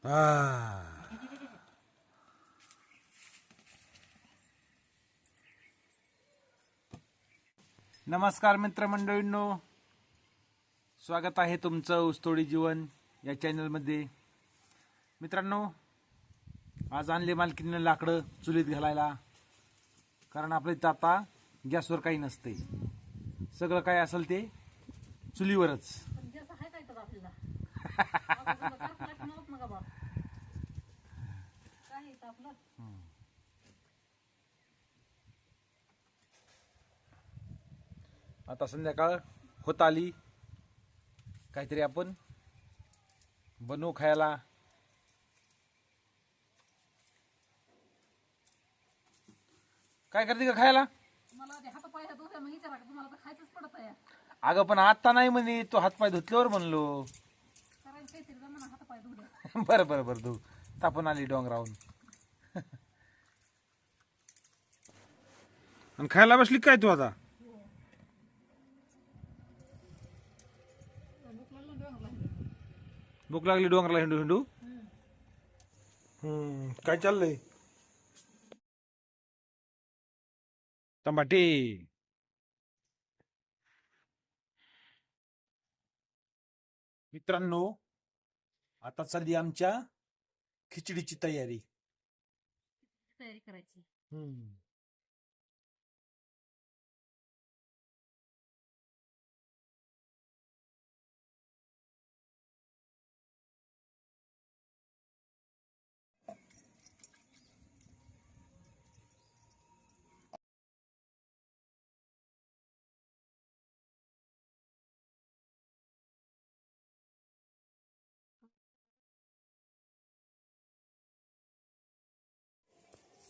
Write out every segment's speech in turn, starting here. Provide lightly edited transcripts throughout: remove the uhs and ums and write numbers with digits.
आ नमस्कार मित्रमंडळींनो, स्वागत आहे तुमचं ऊसतोडी जीवन या चॅनलमध्ये. मित्रांनो, आज आणले मालकीनं लाकडं चुलीत घालायला, कारण आपल्या इथं आता गॅसवर काही नसते. सगळं काय असेल ते चुलीवरच. आता संध्याकाळ होत आली, काहीतरी आपण बनवू खायला. काय करते का खायला? अगं पण आता नाही म्हणे, तो हातपाय धुतल्यावर म्हणलो. बरं बरं बरं, धू. तापून आली डोंगरावून. आणि खायला बसली काय तू आता? भूक लागली डोंगराला हिंडू हिंडू. काय चाललंय? टमाटे. मित्रांनो, आता चालली आमच्या खिचडीची तयारी करायची.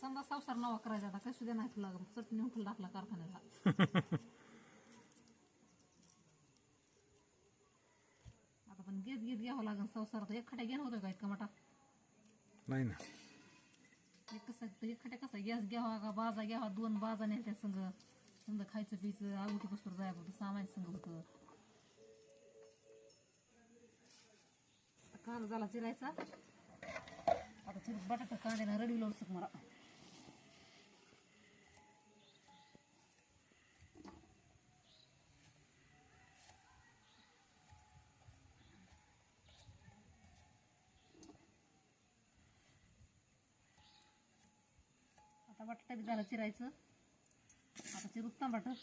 समजा संसार नवा करायचा आता, कसू दे नाही तुला चटणी उठल टाकला कारखान्याला. आता पण घेत घेत घ्यावं लागेल संसारात. एक खड्या घेणं होतं का इतका मोठा? नाही ना. एक खड्या कसा गॅस घ्यावा का बाजा घ्यावा? 2 बाजा न्यायच्या संग समजा खायचं पियचं आगुटी पसवर जायचं होतं, सामान संग होतं. कांदा झाला चिरायचा. आता चिरत बटाटा कांद्याला रडी लोसक मला. आता बटाटा बी झाला चिरायचं. आता चिरूत टमाटर.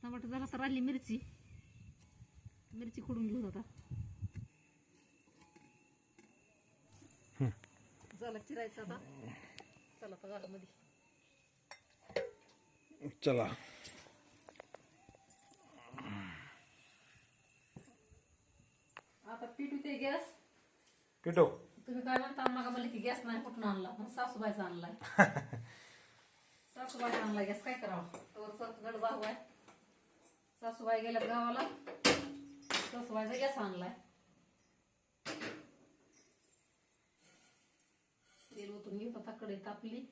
टमाटर झाला तर आली मिरची. मिरची खोडून घेऊ आता. झाला चिरायचं आता. चला आता घरामध्ये. चला. आता पिटू ते गॅस. पिटो. तुम्ही काय म्हणता मग मला की गॅस नाही कुठून आणला? पण सासूबाईचा आणलाय. सासूबाईचा आणलाय गॅस. काय करावं? तर गड भाऊ आहे. सासूबाई गेल्यात गावाला. सासूबाईचा गॅस आणलाय. तेल ओतून घेऊ आता. कढई तापली.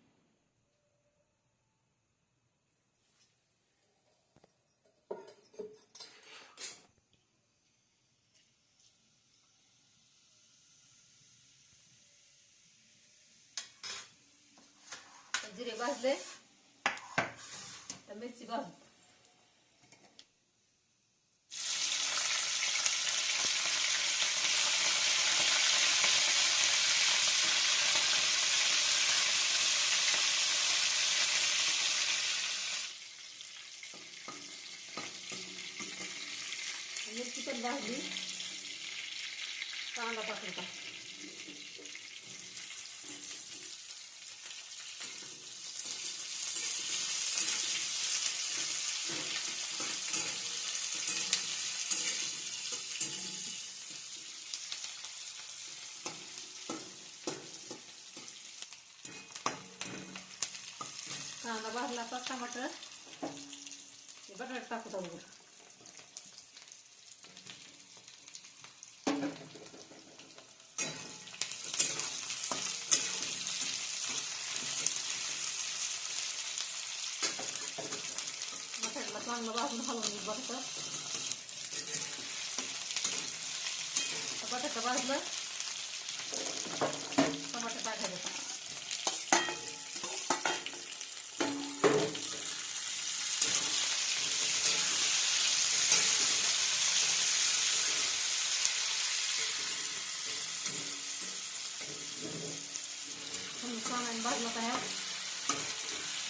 जिरे भाजले. मिरची भाजू. मिरची पण भाजली. कांदा टाकायचा. कांदा भाजला तर टमाटर हे बटाटा टाकू अगोदर. बटाट्याला चांगलं भाजून हलवून घेऊ बटाटा. बटाटा भाजलं टमाटर टाकायचं. सामान भाजलं का ह्यात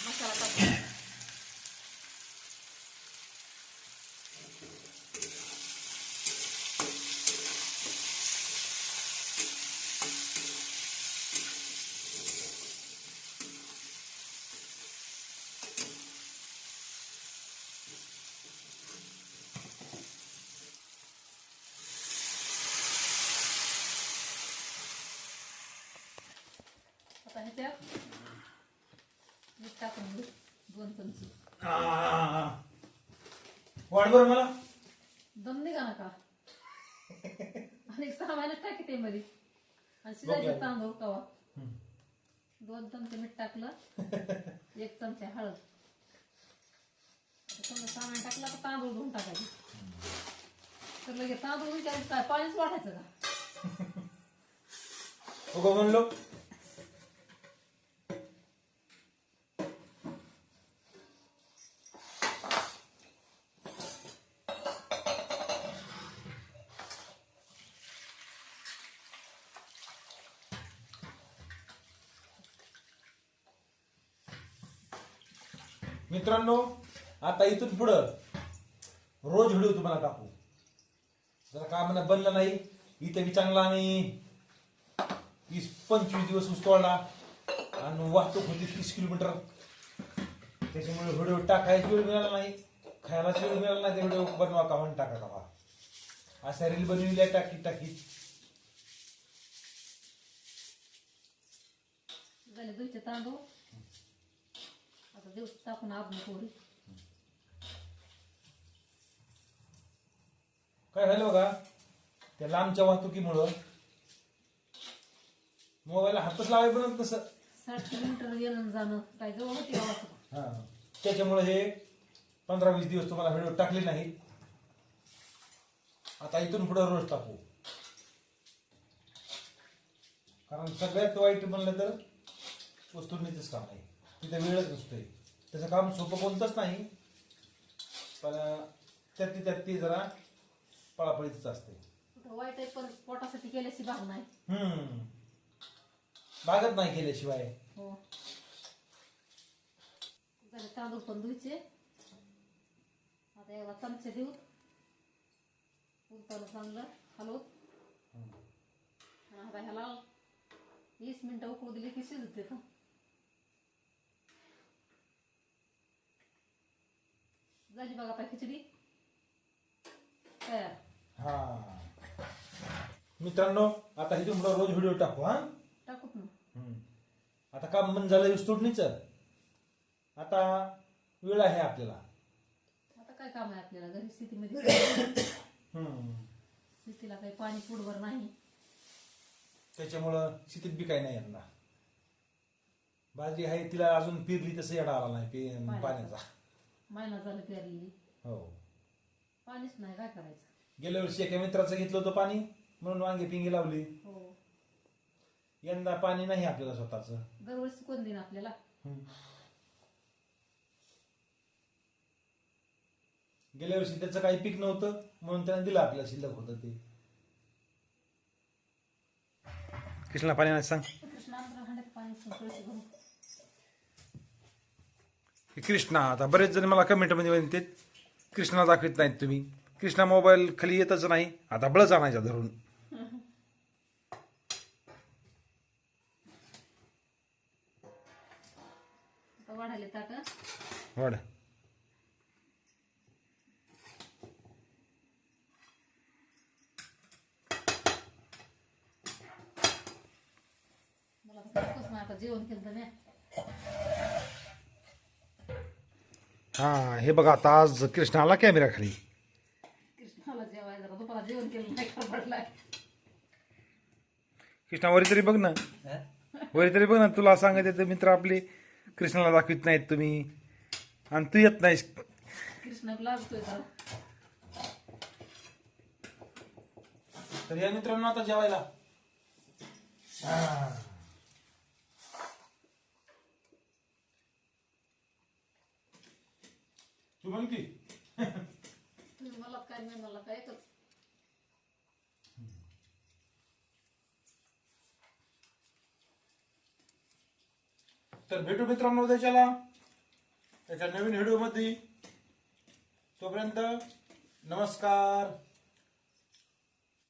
मसाला टाकायचा. आता ह्याच्यात मीठ टाकून घेऊ 2 चमचे. वाढ बरं मला. दम निघा नका. आणि 6 महिन्यात टाकी ते मध्ये आणि शिजायचं तांदूळ कवा. 2 चमचे मीठ टाकलं. 1 चमचे हळद. समजा 6 महिने टाकलं तर तांदूळ धुवून टाकायचे. तर लगेच तांदूळ विचारायचं काय पाणीच वाटायचं का. हो म्हणलो. मित्रांनो, आता इथून पुढं रोज व्हिडिओ तुम्हाला टाकू. जरा कामाला बनलं नाही इथे मी चांगला आणि 20-25 दिवस उसतोडला आणि वाहतूक होती 30 किलोमीटर. त्याच्यामुळे व्हिडिओ टाकायची वेळ मिळाला नाही, खायलाच वेळ मिळाला नाही. ते व्हिडिओ बनवा का म्हणून टाका का असा रील बनविल्या टाकी झाले 2 तांदूळ. आता देऊ टाकून आपण थोडी. काय झालं बघा, त्या लांबच्या वाहतुकीमुळं मोबाईलला हातच लावाय बनत तसं. 60 किलोमीटर येणं जाणं काय जवळ होती का वाटतं. हा, त्याच्यामुळे हे 15-20 दिवस तुम्हाला व्हिडिओ टाकले नाहीत. आता इथून पुढे रोज टाकू. कारण सगळ्यात वाईट म्हणलं तर वस्तूंनीच काम आहे. तिथे वेळच नसतोय. त्याचं काम सोपं कोणतंच नाही, पण त्यात ती जरा पळापळीच असते. वाईट आहे पण पोटासाठी केल्याशी भाग नाही. भागत नाही केल्याशिवाय. हो. झाले तांदूळ पण धुयचे. आता याला चमचे देऊ. उलटाला चांगलं हलवत. आता ह्याला 20 मिनिटं उकळू दिली की शिजते. झाली बघा आता खिचडी तयार. हा मित्रांनो, आता इथून पुढे रोज व्हिडिओ टाकू. टाकूत ना. आता काम बंद झालं ऊसतोडणीच. आता वेळ आहे आपल्याला. आता काय काम आहे आपल्याला घरी शेतीमध्ये. शेतीला काही पाणी पुढवर नाही. त्याच्यामुळं शेतीत बी काही नाही यांना. बाजरी आहे तिला अजून पेरली तसं येडा आला नाही पाण्याचा. महिना झालं पेरलेली. हो. पाणीच नाही काय करायचं. गेल्या वर्षी एका मित्राचं घेतलं होतं पाणी म्हणून वांगे पिंगी लावली. हो. यंदा पाणी नाही आपल्याला स्वतःच. दरवर्षी कोण देईन आपल्याला. गेल्या वर्षी त्याचं काही पीक नव्हतं म्हणून त्याने दिलं आपल्याला शिल्लक होतं ते. कृष्णा पाणी नाही सांग. कृष्णा आता बरेच जण मला कमेंट मध्ये म्हणते कृष्णा दाखवत नाहीत तुम्ही. कृष्णा मोबाईल खाली येतच नाही. आता बळच आणायचा धरून. वाढायला टाका. वाढ. मला आता जेवण केलं तर हा हे बघा आता आज कृष्णाला कॅमेरा खाली. कृष्णाला जेवायला जरा दुपारा जेवण केलं नाही खरबडलाय. कृष्णा वरी तरी बघ ना, वरी तरी बघ ना, तुला सांगत येतं मित्र आपले कृष्णाला दाखवित नाहीत तुम्ही आणि तू येत नाहीस. कृष्णा लागतोय जरा. तर या मित्रांनो आता जेवायला. तू म्हणती तुम्ही मला काय मी मला काय एकच. तर भेटू मित्रांनो उद्याच्याला एका नवीन व्हिडिओ मध्ये. तोपर्यंत नमस्कार.